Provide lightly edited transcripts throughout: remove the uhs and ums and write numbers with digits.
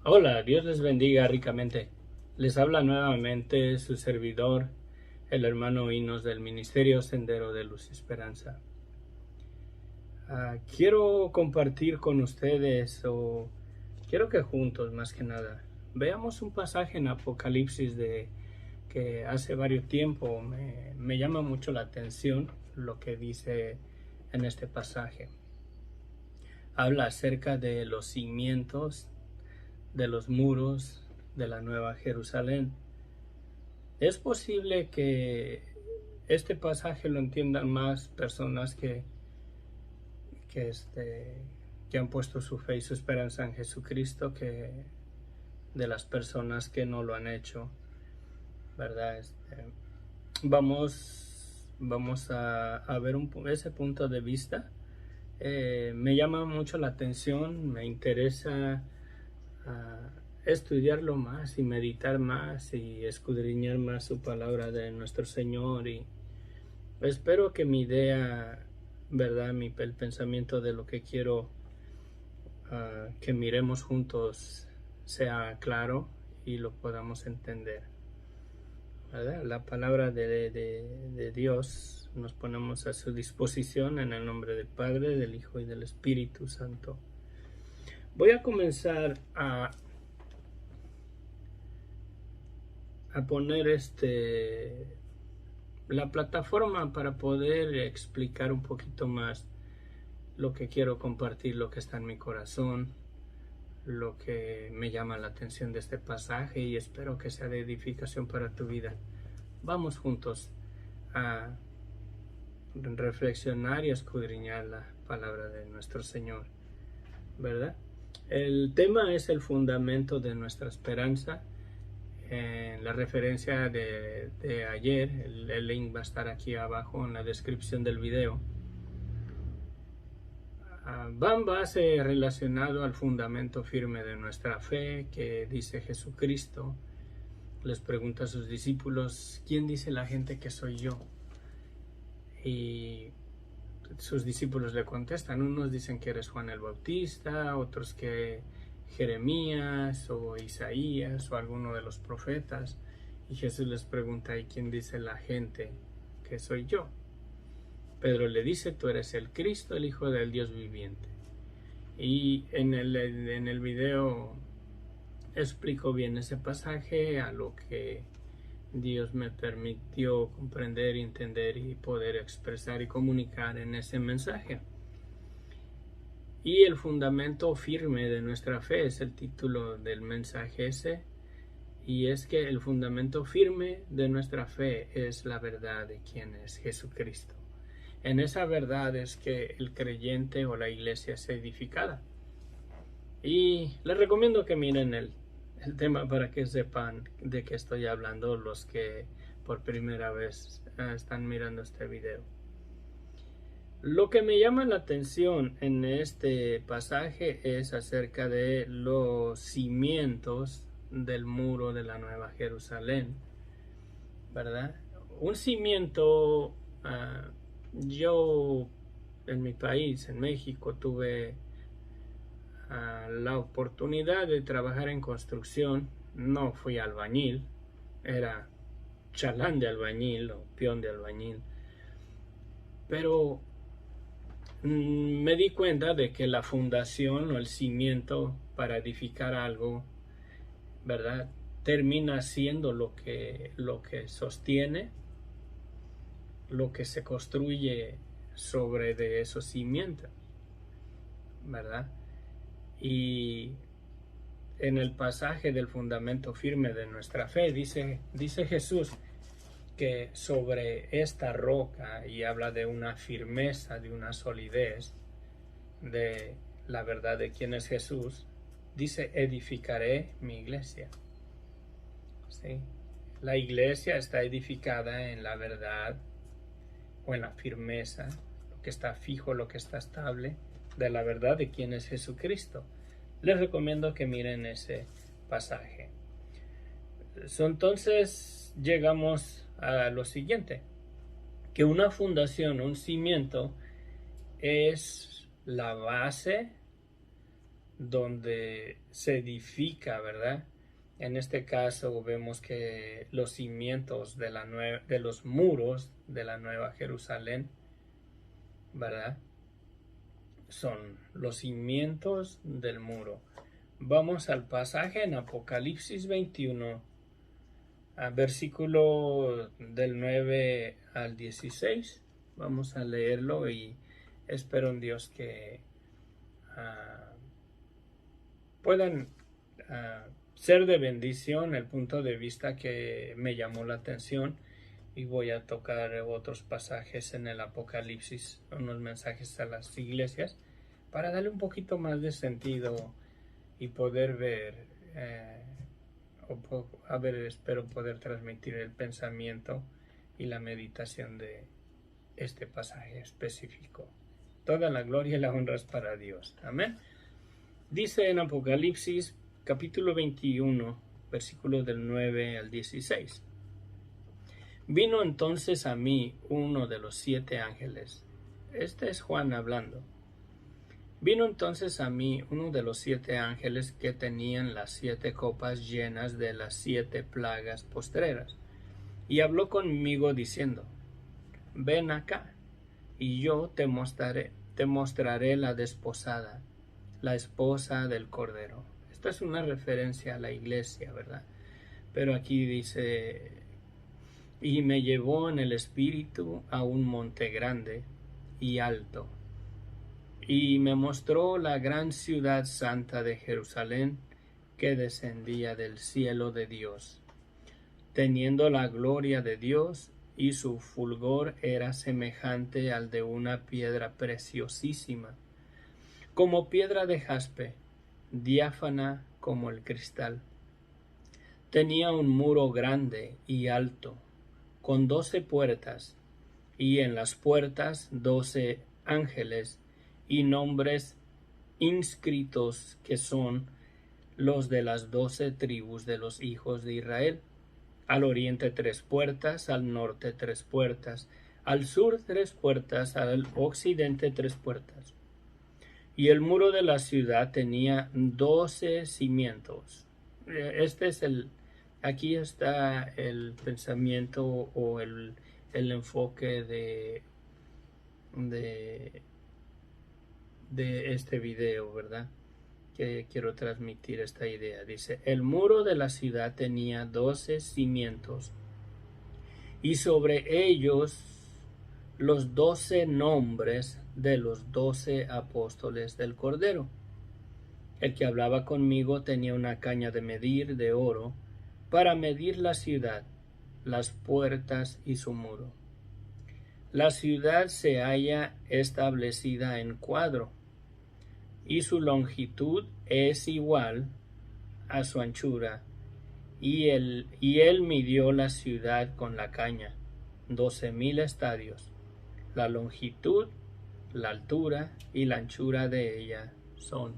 Hola, Dios les bendiga ricamente. Les habla nuevamente su servidor, el hermano Inos del Ministerio Sendero de Luz y Esperanza. Quiero compartir con ustedes, o quiero que juntos, más que nada, veamos un pasaje en Apocalipsis que hace varios tiempo me llama mucho la atención lo que dice en este pasaje. Habla acerca de los cimientos de los muros de la Nueva Jerusalén. Es posible que este pasaje lo entiendan más personas que, que han puesto su fe y su esperanza en Jesucristo que de las personas que no lo han hecho, ¿verdad? Vamos a ver ese punto de vista. Me llama mucho la atención, me interesa estudiarlo más y meditar más y escudriñar más su palabra de nuestro Señor, y espero que mi idea, verdad, el pensamiento de lo que quiero que miremos juntos sea claro y lo podamos entender, ¿verdad? La palabra de Dios nos ponemos a su disposición en el nombre del Padre, del Hijo y del Espíritu Santo. Voy a comenzar a poner la plataforma para poder explicar un poquito más lo que quiero compartir, lo que está en mi corazón, lo que me llama la atención de este pasaje, y espero que sea de edificación para tu vida. Vamos juntos a reflexionar y a escudriñar la palabra de nuestro Señor, ¿verdad? El tema es el fundamento de nuestra esperanza. En la referencia de ayer, el link va a estar aquí abajo en la descripción del video. Va en base relacionado al fundamento firme de nuestra fe, que dice Jesucristo. Les pregunta a sus discípulos: ¿quién dice la gente que soy yo? Y sus discípulos le contestan: unos dicen que eres Juan el Bautista, otros que Jeremías o Isaías o alguno de los profetas. Y Jesús les pregunta: ¿y quién dice la gente que soy yo? Pedro le dice: tú eres el Cristo, el Hijo del Dios viviente. Y en el video explico bien ese pasaje, a lo que Dios me permitió comprender, entender y poder expresar y comunicar en ese mensaje. Y el fundamento firme de nuestra fe es el título del mensaje ese, y es que el fundamento firme de nuestra fe es la verdad de quién es Jesucristo. En esa verdad es que el creyente o la iglesia es edificada. Y les recomiendo que miren el tema para que sepan de qué estoy hablando los que por primera vez están mirando este video. Lo que me llama la atención en este pasaje es acerca de los cimientos del muro de la Nueva Jerusalén, ¿verdad? Un cimiento, yo en mi país, en México, tuve la oportunidad de trabajar en construcción. No fui albañil, era chalán de albañil o peón de albañil, pero me di cuenta de que la fundación o el cimiento para edificar algo, ¿verdad?, termina siendo lo que sostiene, lo que se construye sobre de esos cimientos, ¿verdad? Y en el pasaje del fundamento firme de nuestra fe dice Jesús que sobre esta roca, y habla de una firmeza, de una solidez de la verdad de quién es Jesús, dice: edificaré mi iglesia. ¿Sí? La iglesia está edificada en la verdad o en la firmeza, lo que está fijo, lo que está estable, de la verdad de quién es Jesucristo. Les recomiendo que miren ese pasaje. Entonces llegamos a lo siguiente, que una fundación, un cimiento, es la base donde se edifica, ¿verdad? En este caso vemos que los cimientos de los muros de la Nueva Jerusalén, ¿verdad? Son los cimientos del muro. Vamos al pasaje en Apocalipsis 21, versículo del 9 al 16. Vamos a leerlo y espero en Dios que puedan ser de bendición el punto de vista que me llamó la atención, y voy a tocar otros pasajes en el Apocalipsis, unos mensajes a las iglesias para darle un poquito más de sentido y poder ver, espero poder transmitir el pensamiento y la meditación de este pasaje específico. Toda la gloria y la honra es para Dios. Amén. Dice en Apocalipsis capítulo 21, versículos del 9 al 16. Vino entonces a mí uno de los 7 ángeles. Este es Juan hablando. Vino entonces a mí uno de los 7 ángeles que tenían las 7 copas llenas de las 7 plagas postreras, y habló conmigo diciendo: Ven acá, y yo te mostraré la desposada, la esposa del Cordero. Esta es una referencia a la iglesia, ¿verdad? Pero aquí dice: y me llevó en el espíritu a un monte grande y alto, y me mostró la gran ciudad santa de Jerusalén, que descendía del cielo de Dios, teniendo la gloria de Dios, y su fulgor era semejante al de una piedra preciosísima, como piedra de jaspe, diáfana como el cristal. Tenía un muro grande y alto, con 12 puertas, y en las puertas 12 ángeles y nombres inscritos, que son los de las 12 tribus de los hijos de Israel. Al oriente 3 puertas, al norte 3 puertas, al sur 3 puertas, al occidente 3 puertas. Y el muro de la ciudad tenía 12 cimientos. Aquí está el pensamiento o el enfoque de este video, ¿verdad? Que quiero transmitir esta idea. Dice: el muro de la ciudad tenía 12 cimientos, y sobre ellos los 12 nombres de los 12 apóstoles del Cordero. El que hablaba conmigo tenía una caña de medir de oro para medir la ciudad, las puertas y su muro. La ciudad se halla establecida en cuadro, y su longitud es igual a su anchura, y él midió la ciudad con la caña, 12,000 estadios. La longitud, la altura y la anchura de ella son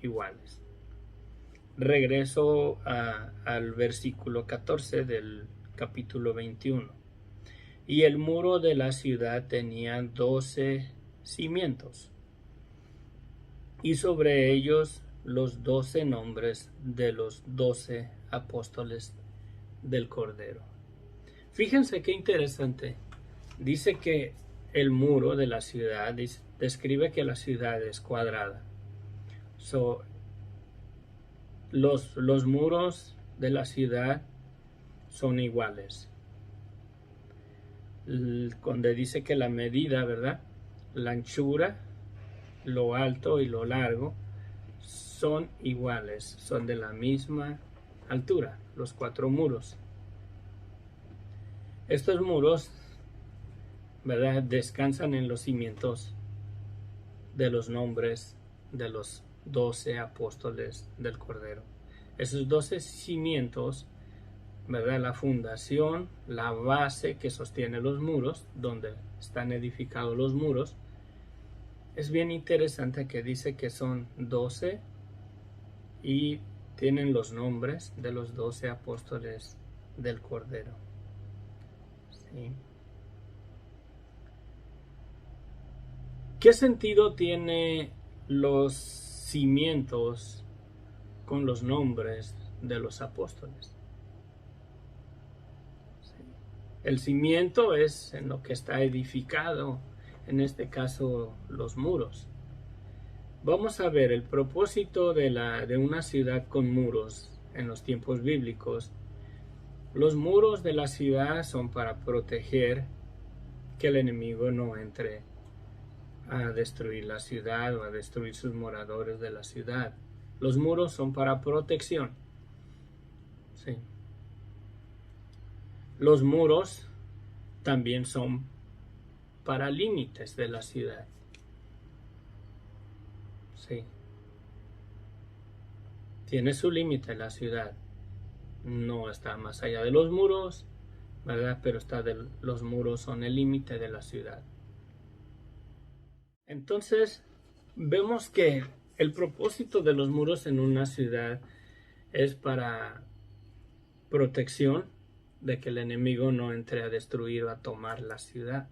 iguales. Regreso al versículo 14 del capítulo 21. Y el muro de la ciudad tenía 12 cimientos, y sobre ellos los 12 nombres de los 12 apóstoles del Cordero. Fíjense qué interesante. Dice que el muro de la ciudad describe que la ciudad es cuadrada. Los muros de la ciudad son iguales. Donde dice que la medida, ¿verdad? La anchura, lo alto y lo largo son iguales, son de la misma altura, los 4 muros. Estos muros, ¿verdad?, descansan en los cimientos de los nombres de los 12 apóstoles del Cordero. Esos 12 cimientos, ¿verdad?, la fundación, la base que sostiene los muros, donde están edificados los muros. Es bien interesante que dice que son 12 y tienen los nombres de los 12 apóstoles del Cordero. ¿Sí? ¿Qué sentido tiene los cimientos con los nombres de los apóstoles. Sí. El cimiento es en lo que está edificado, en este caso los muros. Vamos a ver el propósito de una ciudad con muros en los tiempos bíblicos. Los muros de la ciudad son para proteger que el enemigo no entre a destruir la ciudad o a destruir sus moradores de la ciudad. Los muros son para protección. Sí. Los muros también son para límites de la ciudad. Sí. Tiene su límite la ciudad. No está más allá de los muros, ¿verdad? Pero los muros son el límite de la ciudad. Entonces, vemos que el propósito de los muros en una ciudad es para protección de que el enemigo no entre a destruir o a tomar la ciudad.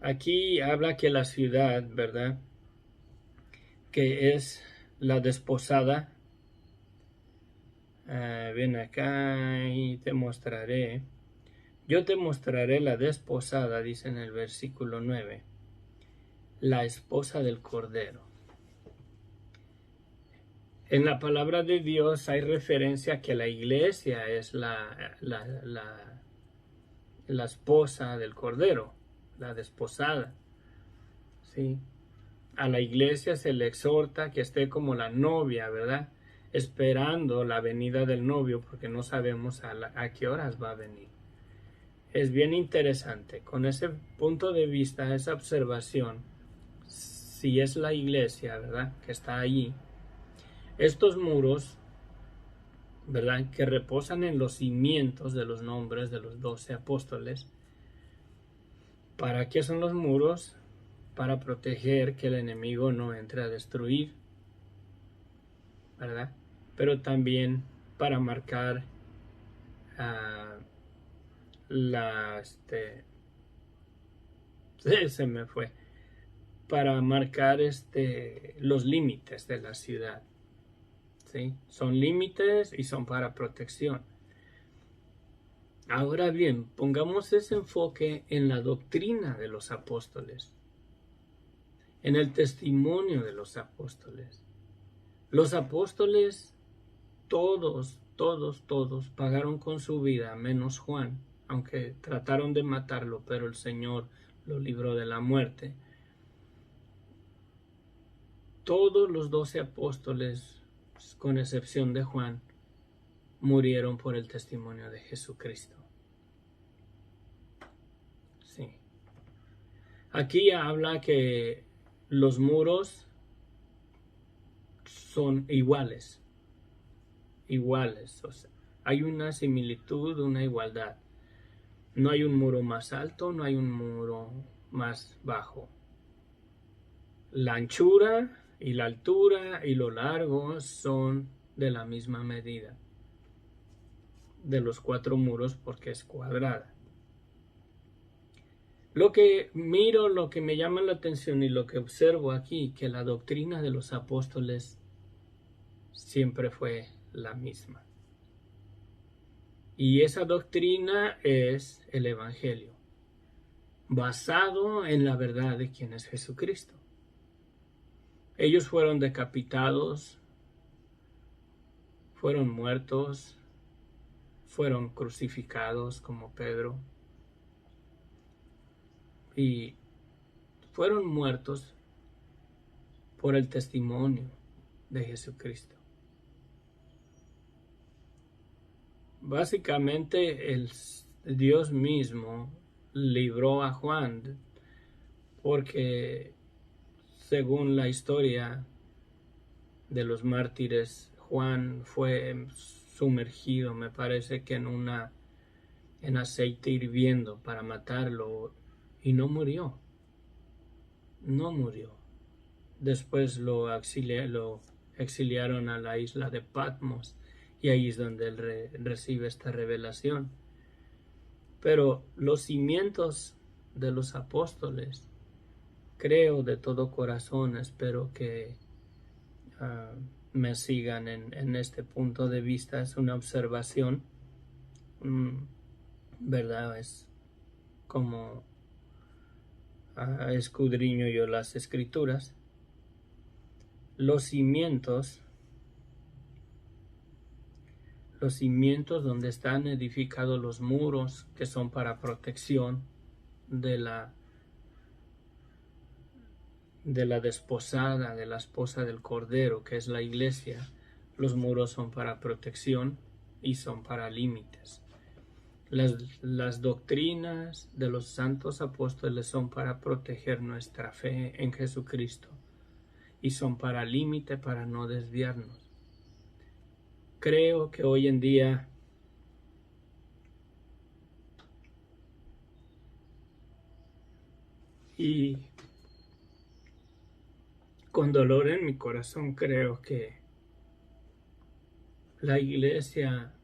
Aquí habla que la ciudad, ¿verdad?, que es la desposada. Ven acá y te mostraré. Yo te mostraré la desposada, dice en el versículo 9. La esposa del Cordero. En la palabra de Dios hay referencia a que la iglesia es la esposa del Cordero, la desposada. ¿Sí? A la iglesia se le exhorta que esté como la novia, ¿verdad?, esperando la venida del novio, porque no sabemos a qué horas va a venir. Es bien interesante, con ese punto de vista, esa observación, si es la iglesia, ¿verdad?, que está allí, estos muros, ¿verdad?, que reposan en los cimientos de los nombres de los 12 apóstoles. ¿Para qué son los muros? Para proteger que el enemigo no entre a destruir, ¿verdad? Pero también para marcar se me fue, para marcar los límites de la ciudad. ¿Sí? Son límites y son para protección. Ahora bien, pongamos ese enfoque en la doctrina de los apóstoles, en el testimonio de los apóstoles. Los apóstoles, todos pagaron con su vida, menos Juan, aunque trataron de matarlo, pero el Señor lo libró de la muerte. Todos los 12 apóstoles, con excepción de Juan, murieron por el testimonio de Jesucristo. Sí. Aquí habla que los muros son iguales, o sea, hay una similitud, una igualdad. No hay un muro más alto, no hay un muro más bajo. La anchura y la altura y lo largo son de la misma medida de los 4 muros, porque es cuadrada. Lo que miro, lo que me llama la atención y lo que observo aquí, que la doctrina de los apóstoles siempre fue la misma. Y esa doctrina es el Evangelio, basado en la verdad de quién es Jesucristo. Ellos fueron decapitados, fueron muertos, fueron crucificados como Pedro, y fueron muertos por el testimonio de Jesucristo. Básicamente Dios mismo libró a Juan, porque según la historia de los mártires, Juan fue sumergido, me parece que en aceite hirviendo para matarlo, y no murió. Después lo exiliaron a la isla de Patmos, y ahí es donde él recibe esta revelación. Pero los cimientos de los apóstoles, creo de todo corazón, espero que me sigan en este punto de vista. Es una observación, ¿verdad? Es como escudriño yo las escrituras. Los cimientos donde están edificados los muros, que son para protección de la desposada, de la esposa del Cordero, que es la iglesia. Los muros son para protección y son para límites. Las doctrinas de los santos apóstoles son para proteger nuestra fe en Jesucristo y son para límite, para no desviarnos. Creo que hoy en día y con dolor en mi corazón creo que la iglesia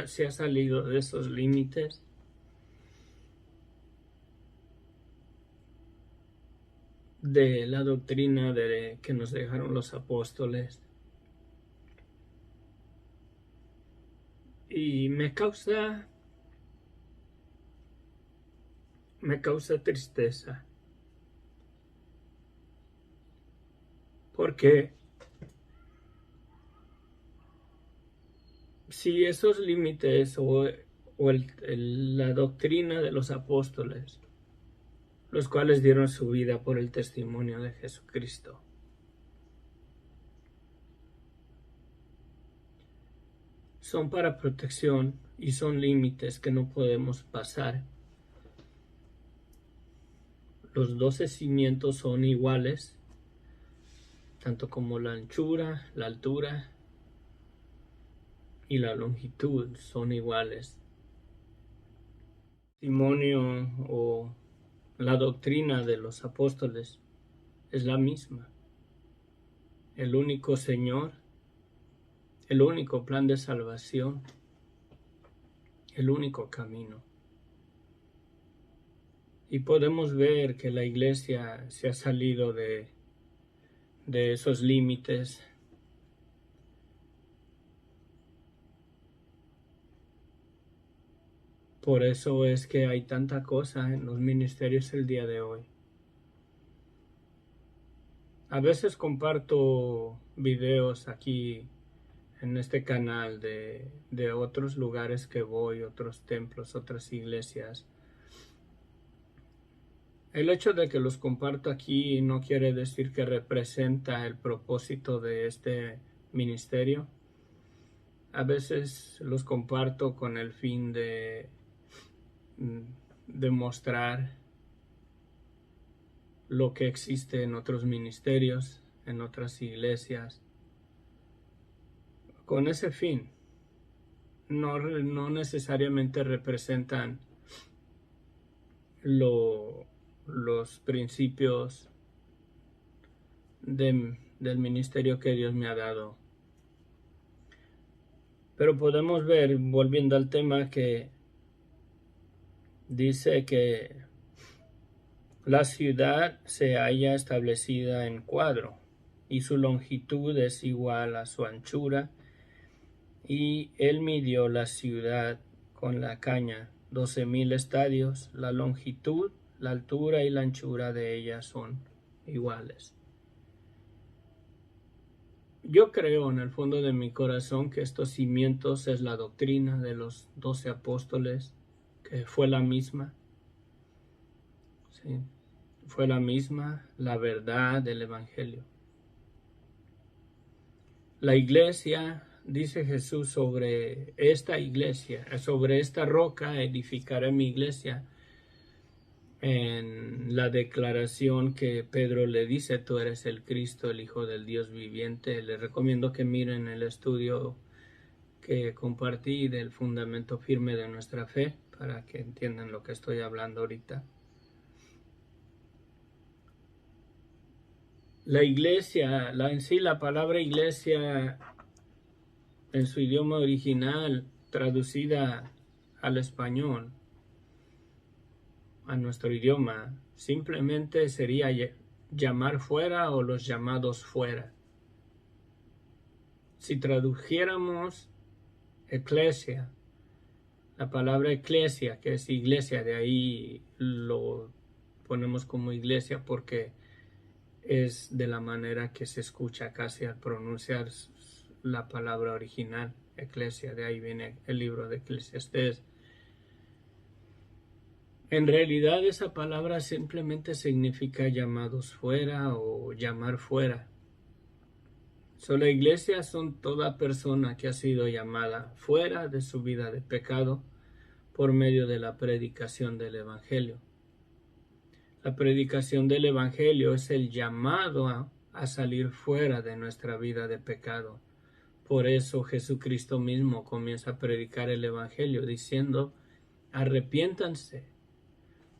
se ha salido de esos límites de la doctrina que nos dejaron los apóstoles, y me causa tristeza, porque si esos límites o la doctrina de los apóstoles, los cuales dieron su vida por el testimonio de Jesucristo, son para protección y son límites que no podemos pasar. Los 12 cimientos son iguales, tanto como la anchura, la altura y la longitud son iguales. El testimonio o la doctrina de los apóstoles es la misma. El único Señor, el único plan de salvación, el único camino. Y podemos ver que la iglesia se ha salido de esos límites. Por eso es que hay tanta cosa en los ministerios el día de hoy. A veces comparto videos aquí en este canal de otros lugares que voy, otros templos, otras iglesias. El hecho de que los comparto aquí no quiere decir que representa el propósito de este ministerio. A veces los comparto con el fin de mostrar lo que existe en otros ministerios, en otras iglesias. Con ese fin, no necesariamente representan los principios del ministerio que Dios me ha dado. Pero podemos ver, volviendo al tema, que dice que la ciudad se halla establecida en cuadro y su longitud es igual a su anchura, y él midió la ciudad con la caña 12,000 estadios. La longitud, la altura y la anchura de ella son iguales. Yo creo en el fondo de mi corazón que estos cimientos es la doctrina de los 12 apóstoles, que fue la misma. Sí, fue la misma, la verdad del evangelio. La iglesia, dice Jesús, sobre esta iglesia, sobre esta roca edificaré mi iglesia. En la declaración que Pedro le dice, tú eres el Cristo, el Hijo del Dios viviente. Les recomiendo que miren el estudio que compartí del fundamento firme de nuestra fe, para que entiendan lo que estoy hablando ahorita. La iglesia, la palabra iglesia en su idioma original, traducida al español, a nuestro idioma, simplemente sería llamar fuera o los llamados fuera. Si tradujéramos eclesia, la palabra eclesia, que es iglesia, de ahí lo ponemos como iglesia porque es de la manera que se escucha casi al pronunciar la palabra original, eclesia, de ahí viene el libro de Eclesiastés. En realidad esa palabra simplemente significa llamados fuera o llamar fuera. La iglesia son toda persona que ha sido llamada fuera de su vida de pecado por medio de la predicación del Evangelio. La predicación del Evangelio es el llamado a salir fuera de nuestra vida de pecado. Por eso Jesucristo mismo comienza a predicar el Evangelio diciendo, arrepiéntanse,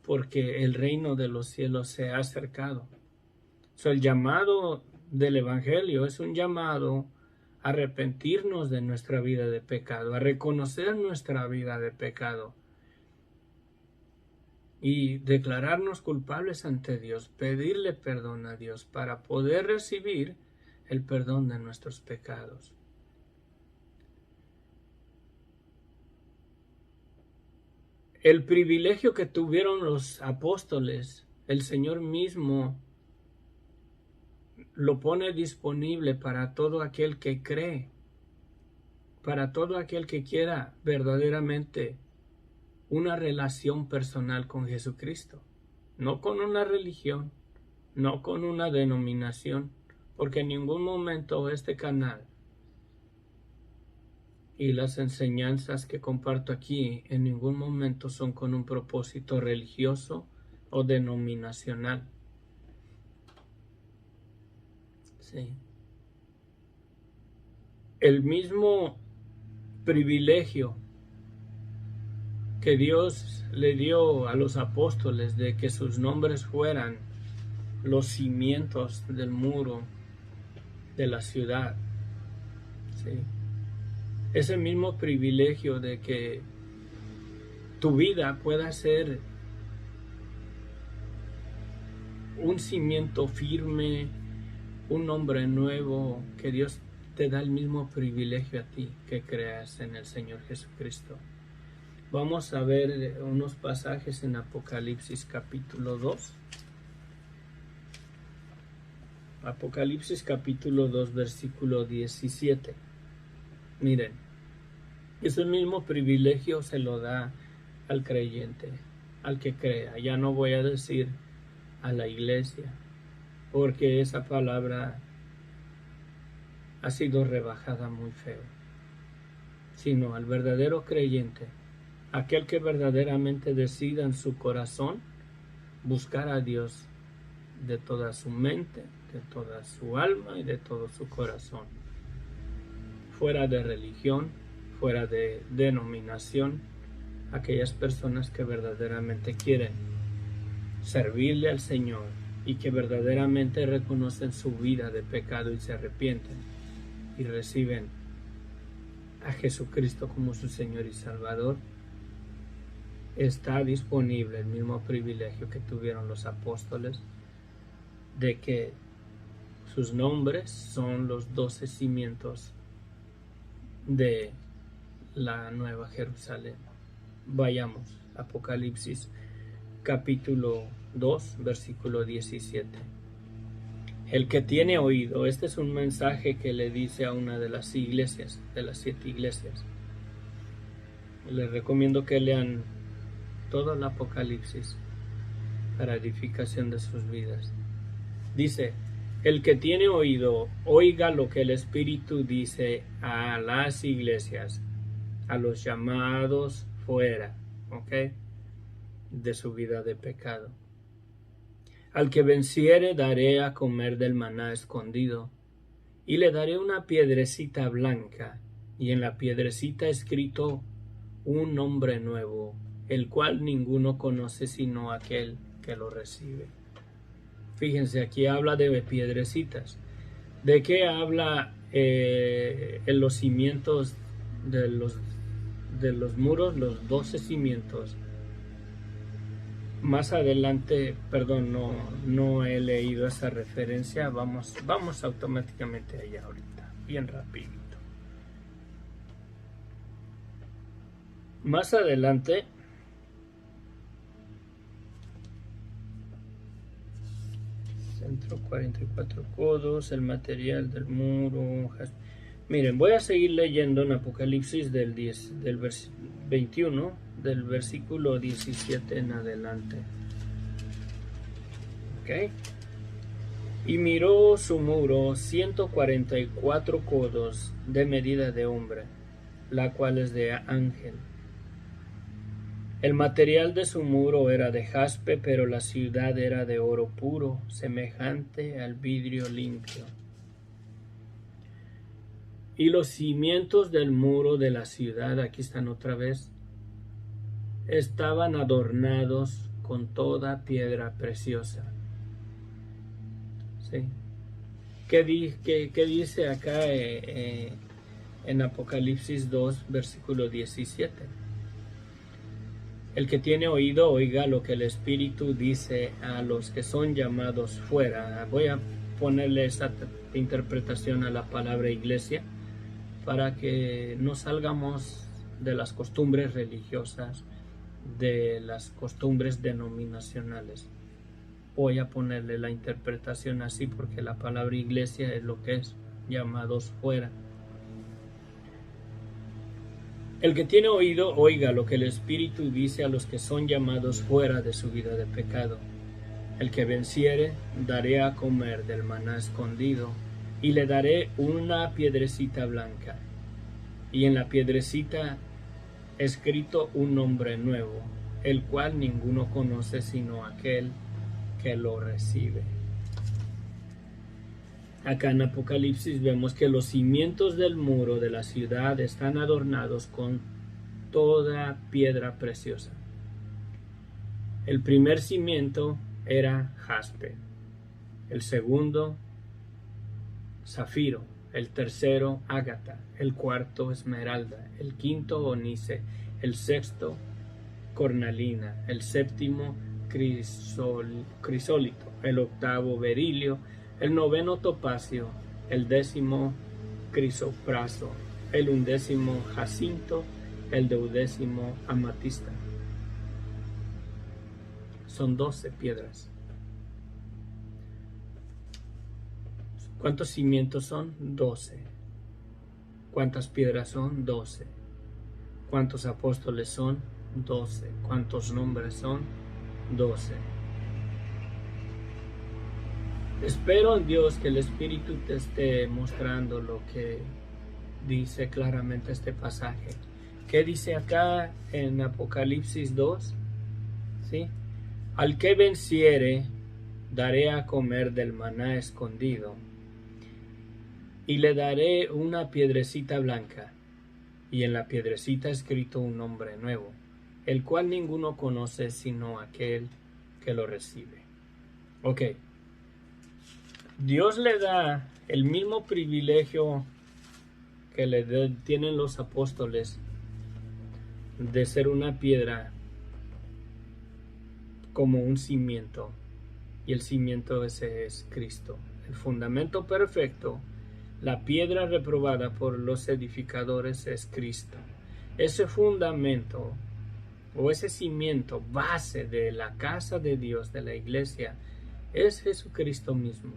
porque el reino de los cielos se ha acercado. El llamado del Evangelio es un llamado a arrepentirnos de nuestra vida de pecado, a reconocer nuestra vida de pecado y declararnos culpables ante Dios, pedirle perdón a Dios para poder recibir el perdón de nuestros pecados. El privilegio que tuvieron los apóstoles, el Señor mismo lo pone disponible para todo aquel que cree, para todo aquel que quiera verdaderamente una relación personal con Jesucristo, no con una religión, no con una denominación, porque en ningún momento este canal y las enseñanzas que comparto aquí en ningún momento son con un propósito religioso o denominacional. Sí. El mismo privilegio que Dios le dio a los apóstoles de que sus nombres fueran los cimientos del muro de la ciudad. ¿Sí? Ese mismo privilegio de que tu vida pueda ser un cimiento firme, un nombre nuevo, que Dios te da el mismo privilegio a ti que creas en el Señor Jesucristo. Vamos a ver unos pasajes en Apocalipsis capítulo 2. Apocalipsis capítulo 2 versículo 17. Miren, ese mismo privilegio se lo da al creyente, al que crea. Ya no voy a decir a la iglesia, porque esa palabra ha sido rebajada muy feo, sino al verdadero creyente, aquel que verdaderamente decida en su corazón buscar a Dios de toda su mente, de toda su alma y de todo su corazón, fuera de religión, fuera de denominación, aquellas personas que verdaderamente quieren servirle al Señor y que verdaderamente reconocen su vida de pecado y se arrepienten y reciben a Jesucristo como su Señor y Salvador. Está disponible el mismo privilegio que tuvieron los apóstoles de que sus nombres son los 12 cimientos de la Nueva Jerusalén. Vayamos, Apocalipsis capítulo 2, versículo 17. El que tiene oído, este es un mensaje que le dice a una de las iglesias, de las 7 iglesias. Les recomiendo que lean todo el Apocalipsis para edificación de sus vidas. Dice, el que tiene oído, oiga lo que el Espíritu dice a las iglesias, a los llamados fuera, ¿ok?, de su vida de pecado. Al que venciere daré a comer del maná escondido, y le daré una piedrecita blanca, y en la piedrecita escrito un nombre nuevo, el cual ninguno conoce sino aquel que lo recibe. Fíjense, aquí habla de piedrecitas. ¿De qué habla en los cimientos de los muros? Los 12 cimientos. Más adelante, perdón, no he leído esa referencia. Vamos automáticamente allá ahorita, bien rapidito. Más adelante, centro 44 codos, el material del muro. Miren, voy a seguir leyendo en Apocalipsis del 21, del versículo 17 en adelante. ¿Ok? Y miró su muro 144 codos de medida de hombre, la cual es de ángel. El material de su muro era de jaspe, pero la ciudad era de oro puro, semejante al vidrio limpio. Y los cimientos del muro de la ciudad, aquí están otra vez, estaban adornados con toda piedra preciosa. ¿Sí? ¿Qué dice acá en Apocalipsis 2, versículo 17? El que tiene oído, oiga lo que el Espíritu dice a los que son llamados fuera. Voy a ponerle esa interpretación a la palabra iglesia, para que no salgamos de las costumbres religiosas, de las costumbres denominacionales. Voy a ponerle la interpretación así porque la palabra iglesia es lo que es, llamados fuera. El que tiene oído, oiga lo que el Espíritu dice a los que son llamados fuera de su vida de pecado. El que venciere, daré a comer del maná escondido, y le daré una piedrecita blanca, y en la piedrecita escrito un nombre nuevo, el cual ninguno conoce sino aquel que lo recibe. Acá en Apocalipsis vemos que los cimientos del muro de la ciudad están adornados con toda piedra preciosa. El primer cimiento era jaspe, el segundo zafiro, el tercero ágata, el cuarto esmeralda, el quinto onice, el sexto cornalina, el séptimo crisólito, el octavo berilio, el noveno topacio, el décimo crisopraso, el undécimo jacinto, el duodécimo amatista. Son 12 piedras. ¿Cuántos cimientos son? 12. ¿Cuántas piedras son? 12. ¿Cuántos apóstoles son? 12. ¿Cuántos nombres son? 12. Espero en Dios que el Espíritu te esté mostrando lo que dice claramente este pasaje. ¿Qué dice acá en Apocalipsis 2? ¿Sí? Al que venciere, daré a comer del maná escondido, y le daré una piedrecita blanca, y en la piedrecita escrito un nombre nuevo, el cual ninguno conoce sino aquel que lo recibe. Ok. Dios le da el mismo privilegio que tienen los apóstoles de ser una piedra como un cimiento, y el cimiento ese es Cristo, el fundamento perfecto. La piedra reprobada por los edificadores es Cristo. Ese fundamento o ese cimiento base de la casa de Dios, de la iglesia, es Jesucristo mismo.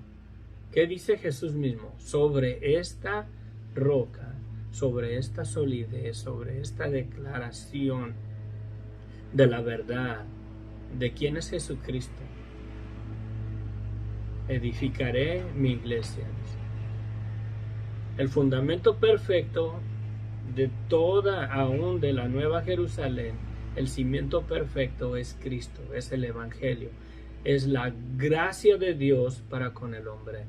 ¿Qué dice Jesús mismo? Sobre esta roca, sobre esta solidez, sobre esta declaración de la verdad, de quién es Jesucristo, edificaré mi iglesia. El fundamento perfecto de toda, aún de la Nueva Jerusalén, el cimiento perfecto es Cristo, es el Evangelio, es la gracia de Dios para con el hombre,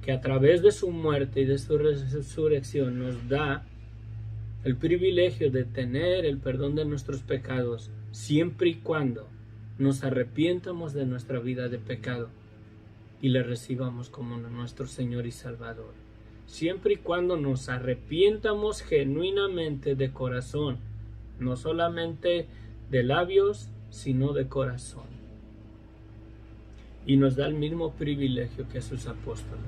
que a través de su muerte y de su resurrección nos da el privilegio de tener el perdón de nuestros pecados, siempre y cuando nos arrepientamos de nuestra vida de pecado y le recibamos como nuestro Señor y Salvador. Siempre y cuando nos arrepientamos genuinamente de corazón, no solamente de labios, sino de corazón. y nos da el mismo privilegio que a sus apóstoles.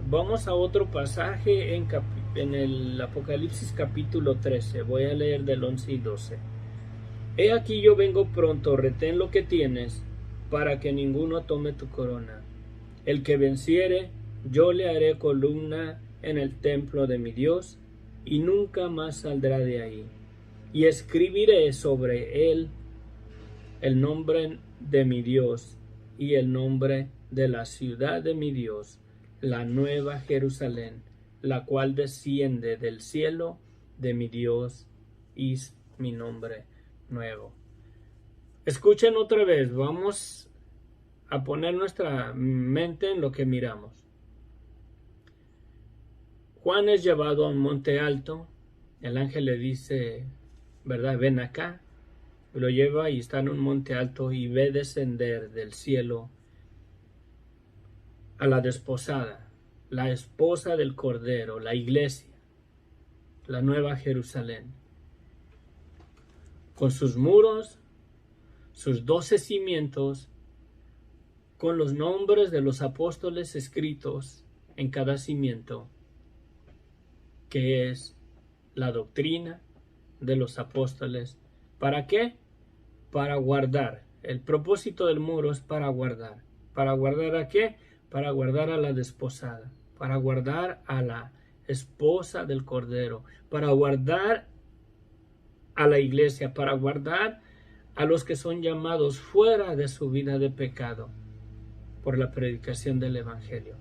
Vamos a otro pasaje en el Apocalipsis capítulo 13. Voy a leer del 11 y 12. He aquí yo vengo pronto, retén lo que tienes, para que ninguno tome tu corona. El que venciere, yo le haré columna en el templo de mi Dios, y nunca más saldrá de ahí. Y escribiré sobre él el nombre de mi Dios y el nombre de la ciudad de mi Dios, la nueva Jerusalén, la cual desciende del cielo de mi Dios, y mi nombre nuevo. Escuchen otra vez, vamos a poner nuestra mente en lo que miramos. Juan es llevado a un monte alto, el ángel le dice, ¿verdad? Ven acá, lo lleva y está en un monte alto y ve descender del cielo a la desposada, la esposa del Cordero, la iglesia, la nueva Jerusalén, con sus muros, sus 12 cimientos, con los nombres de los apóstoles escritos en cada cimiento, que es la doctrina de los apóstoles. ¿Para qué? Para guardar. El propósito del muro es para guardar. ¿Para guardar a qué? Para guardar a la desposada, para guardar a la esposa del Cordero, para guardar a la iglesia, para guardar a los que son llamados fuera de su vida de pecado por la predicación del Evangelio.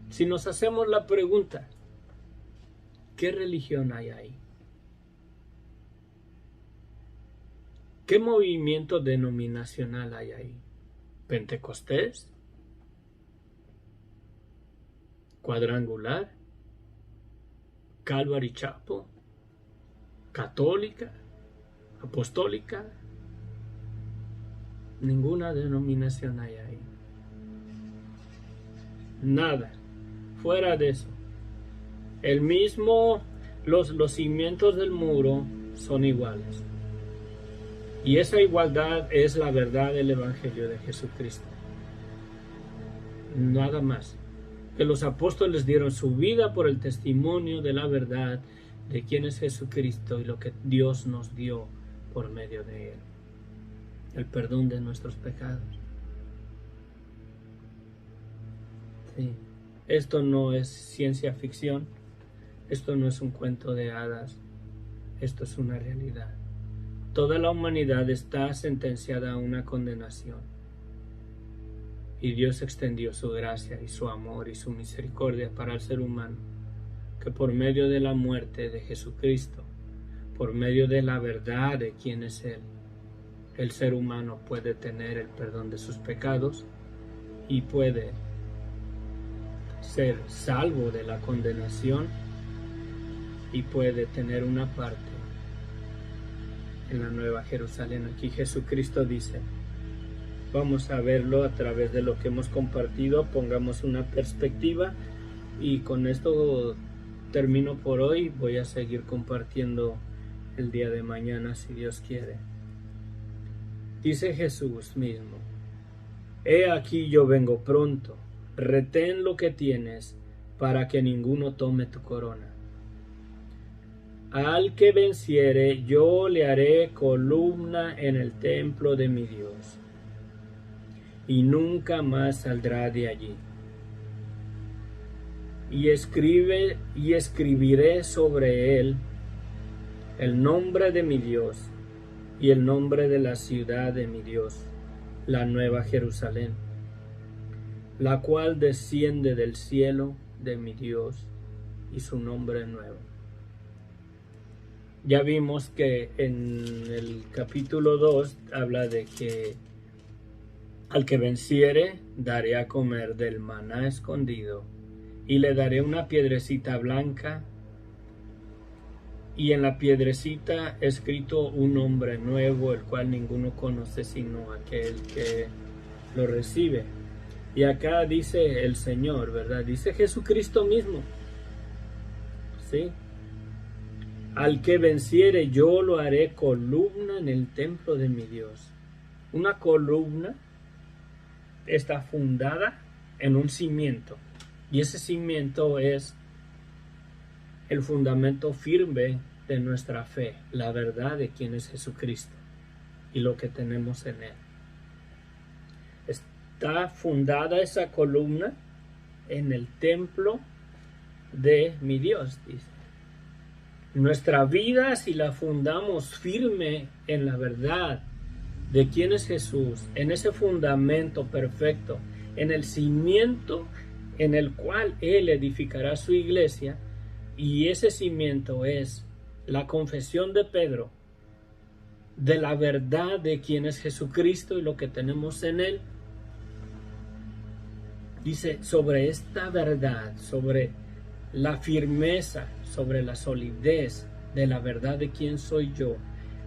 Si nos hacemos la pregunta, ¿qué religión hay ahí? ¿Qué movimiento denominacional hay ahí? ¿Pentecostés? ¿Cuadrangular? ¿Calvary Chapel? ¿Católica? ¿Apostólica? Ninguna denominación hay ahí. Nada. Fuera de eso. Los cimientos del muro son iguales. Y esa igualdad es la verdad del Evangelio de Jesucristo. Nada más. Que los apóstoles dieron su vida por el testimonio de la verdad de quién es Jesucristo y lo que Dios nos dio por medio de él. El perdón de nuestros pecados. Sí. Esto no es ciencia ficción. Esto no es un cuento de hadas. Esto es una realidad. Toda la humanidad está sentenciada a una condenación. Y Dios extendió su gracia y su amor y su misericordia para el ser humano, que por medio de la muerte de Jesucristo, por medio de la verdad de quién es Él, el ser humano puede tener el perdón de sus pecados y puede ser salvo de la condenación y puede tener una parte en la nueva Jerusalén. Aquí Jesucristo dice, vamos a verlo a través de lo que hemos compartido, pongamos una perspectiva, y con esto termino por hoy. Voy a seguir compartiendo el día de mañana si Dios quiere. Dice Jesús mismo, he aquí yo vengo pronto, retén lo que tienes para que ninguno tome tu corona. Al que venciere, yo le haré columna en el templo de mi Dios, y nunca más saldrá de allí. Y escribiré sobre él el nombre de mi Dios y el nombre de la ciudad de mi Dios, la nueva Jerusalén, la cual desciende del cielo de mi Dios, y su nombre nuevo. Ya vimos que en el capítulo 2 habla de que al que venciere daré a comer del maná escondido, y le daré una piedrecita blanca, y en la piedrecita escrito un nombre nuevo, el cual ninguno conoce sino aquel que lo recibe. Y acá dice el Señor, ¿verdad? Dice Jesucristo mismo, ¿sí? Al que venciere, yo lo haré columna en el templo de mi Dios. Una columna está fundada en un cimiento, y ese cimiento es el fundamento firme de nuestra fe, la verdad de quién es Jesucristo y lo que tenemos en Él. Está fundada esa columna en el templo de mi Dios, dice. Nuestra vida, si la fundamos firme en la verdad de quién es Jesús, en ese fundamento perfecto, en el cimiento en el cual Él edificará su iglesia, y ese cimiento es la confesión de Pedro de la verdad de quién es Jesucristo y lo que tenemos en Él. Dice, sobre esta verdad, sobre la firmeza, sobre la solidez de la verdad de quién soy yo,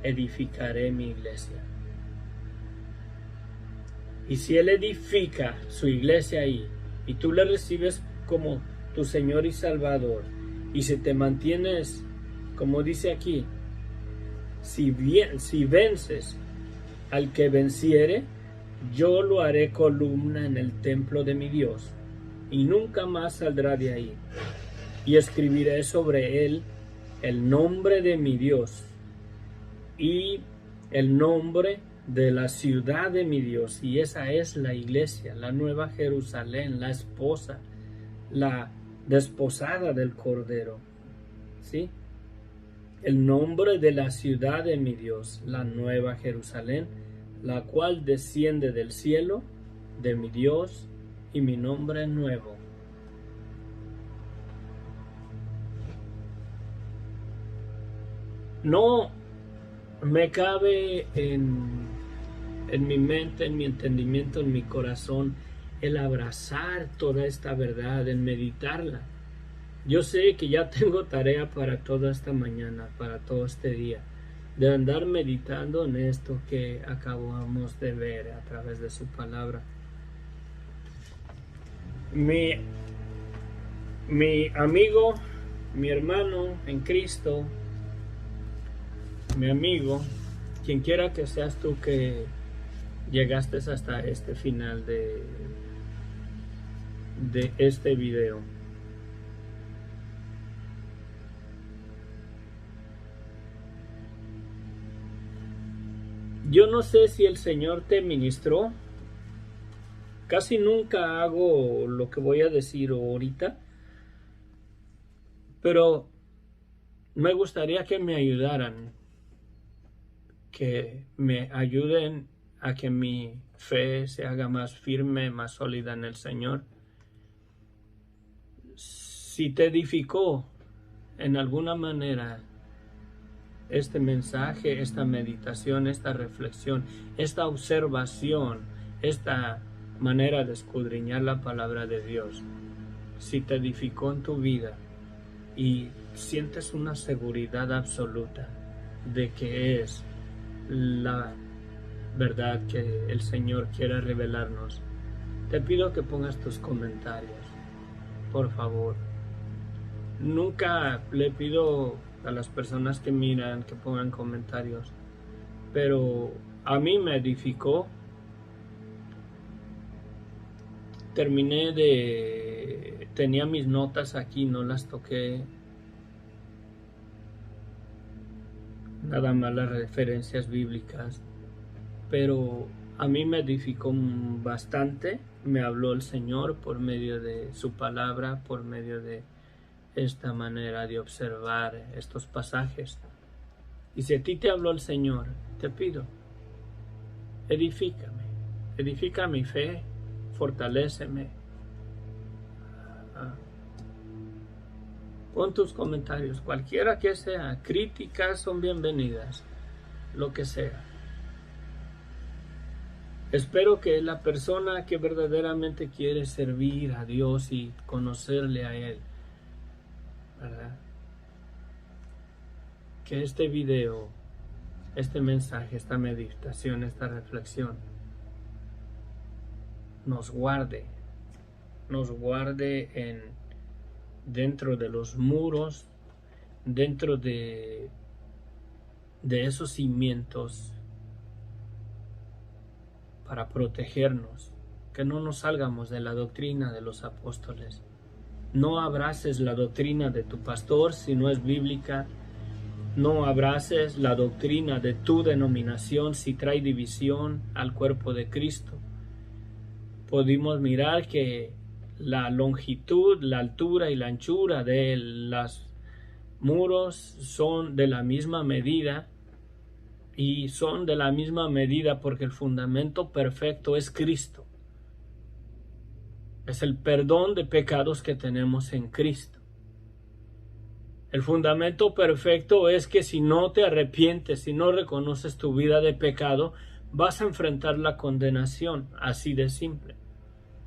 edificaré mi iglesia. Y si Él edifica su iglesia ahí, y tú le recibes como tu Señor y Salvador, y si te mantienes, como dice aquí, si vences al que venciere, yo lo haré columna en el templo de mi Dios, y nunca más saldrá de ahí. Y escribiré sobre él el nombre de mi Dios y el nombre de la ciudad de mi Dios. Y esa es la iglesia, la nueva Jerusalén, la esposa, la desposada del Cordero. ¿Sí? El nombre de la ciudad de mi Dios, la nueva Jerusalén, la cual desciende del cielo de mi Dios, y mi nombre nuevo. No me cabe en mi mente, en mi entendimiento, en mi corazón, el abrazar toda esta verdad, en meditarla. Yo sé que ya tengo tarea para toda esta mañana, para todo este día, de andar meditando en esto que acabamos de ver a través de su palabra. Mi amigo, mi hermano en Cristo, mi amigo, quien quiera que seas tú que llegaste hasta este final de este video. Yo no sé si el Señor te ministró. Casi nunca hago lo que voy a decir ahorita, pero me gustaría que me ayudaran, que me ayuden a que mi fe se haga más firme, más sólida en el Señor. Si te edificó en alguna manera este mensaje, esta meditación, esta reflexión, esta observación, esta manera de escudriñar la palabra de Dios, si te edificó en tu vida y sientes una seguridad absoluta de que es la verdad que el Señor quiere revelarnos, te pido que pongas tus comentarios, por favor. Nunca le pido a las personas que miran que pongan comentarios, pero a mí me edificó. Tenía mis notas aquí, no las toqué, nada más las referencias bíblicas, pero a mí me edificó bastante. Me habló el Señor por medio de su palabra, por medio de esta manera de observar estos pasajes. Y si a ti te habló el Señor, te pido, edifícame, edifica mi fe, fortaléceme. Pon tus comentarios, cualquiera que sea, críticas son bienvenidas, lo que sea. Espero que la persona que verdaderamente quiere servir a Dios y conocerle a Él, ¿verdad?, que este video, este mensaje, esta meditación, esta reflexión nos guarde dentro de los muros, dentro de esos cimientos para protegernos, que no nos salgamos de la doctrina de los apóstoles. No abraces la doctrina de tu pastor si no es bíblica. No abraces la doctrina de tu denominación si trae división al cuerpo de Cristo. Pudimos mirar que la longitud, la altura y la anchura de los muros son de la misma medida, y son de la misma medida porque el fundamento perfecto es Cristo. Es el perdón de pecados que tenemos en Cristo. El fundamento perfecto es que si no te arrepientes, si no reconoces tu vida de pecado, vas a enfrentar la condenación, así de simple.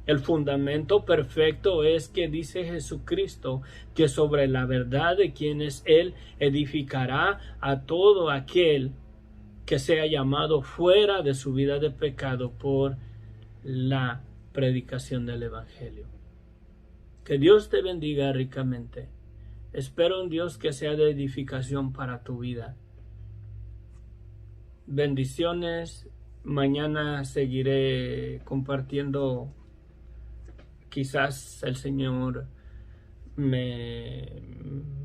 El fundamento perfecto es que dice Jesucristo que sobre la verdad de quien es Él edificará a todo aquel que sea llamado fuera de su vida de pecado por la predicación del Evangelio. Que Dios te bendiga ricamente. Espero en Dios que sea de edificación para tu vida. Bendiciones. Mañana seguiré compartiendo. Quizás el Señor me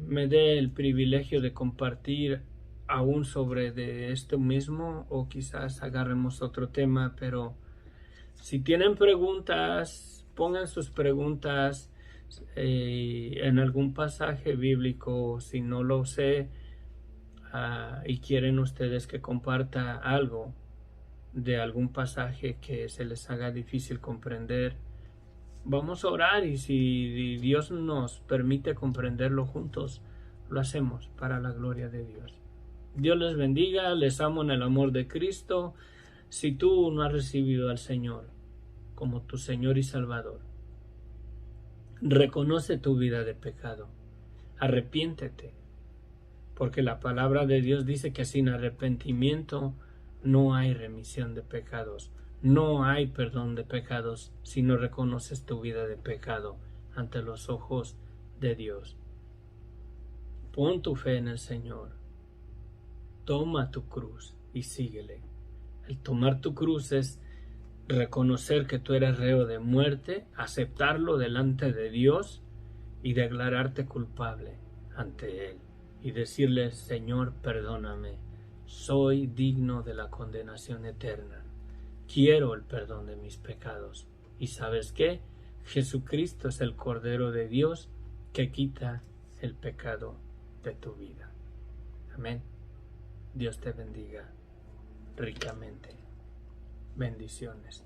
dé el privilegio de compartir aún sobre de esto mismo, o quizás agarremos otro tema, pero si tienen preguntas, pongan sus preguntas en algún pasaje bíblico. Si no lo sé y quieren ustedes que comparta algo de algún pasaje que se les haga difícil comprender, vamos a orar, y si Dios nos permite comprenderlo juntos, lo hacemos para la gloria de Dios. Dios les bendiga, les amo en el amor de Cristo. Si tú no has recibido al Señor como tu Señor y Salvador, reconoce tu vida de pecado, arrepiéntete, porque la palabra de Dios dice que sin arrepentimiento no hay remisión de pecados, no hay perdón de pecados si no reconoces tu vida de pecado ante los ojos de Dios. Pon tu fe en el Señor, toma tu cruz y síguele. El tomar tu cruz es reconocer que tú eres reo de muerte, aceptarlo delante de Dios y declararte culpable ante Él y decirle: Señor, perdóname, soy digno de la condenación eterna, quiero el perdón de mis pecados. ¿Y sabes qué? Jesucristo es el Cordero de Dios que quita el pecado de tu vida. Amén. Dios te bendiga ricamente. Bendiciones.